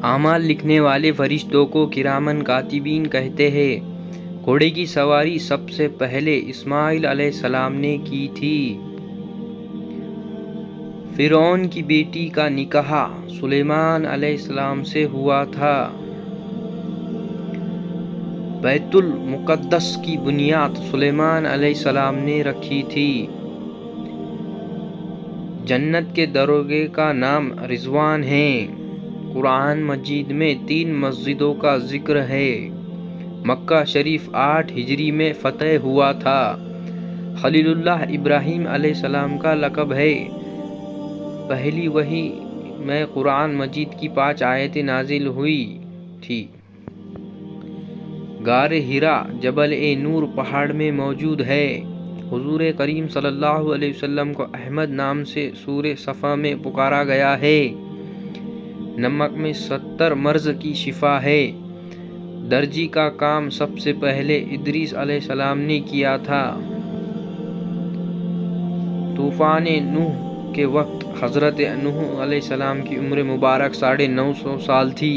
اعمال لکھنے والے فرشتوں کو کرامن کاتبین کہتے ہیں۔ گھوڑے کی سواری سب سے پہلے اسماعیل علیہ السلام نے کی تھی۔ فرعون کی بیٹی کا نکاح سلیمان علیہ السلام سے ہوا تھا۔ بیت المقدس کی بنیاد سلیمان علیہ السلام نے رکھی تھی۔ جنت کے دروازے کا نام رضوان ہے۔ قرآن مجید میں 3 مسجدوں کا ذکر ہے۔ مکہ شریف 8 ہجری میں فتح ہوا تھا۔ خلیل اللہ ابراہیم علیہ السلام کا لقب ہے۔ پہلی وحی میں قرآن مجید کی 5 آیتیں نازل ہوئی تھی۔ غار حرا جبل نور پہاڑ میں موجود ہے۔ حضور کریم صلی اللہ علیہ وسلم کو احمد نام سے سورہ صفا میں پکارا گیا ہے۔ نمک میں 70 مرض کی شفا ہے۔ درزی کا کام سب سے پہلے ادریس علیہ السلام نے کیا تھا۔ طوفان نوح کے وقت حضرت نوح علیہ السلام کی عمر مبارک 950 سال تھی۔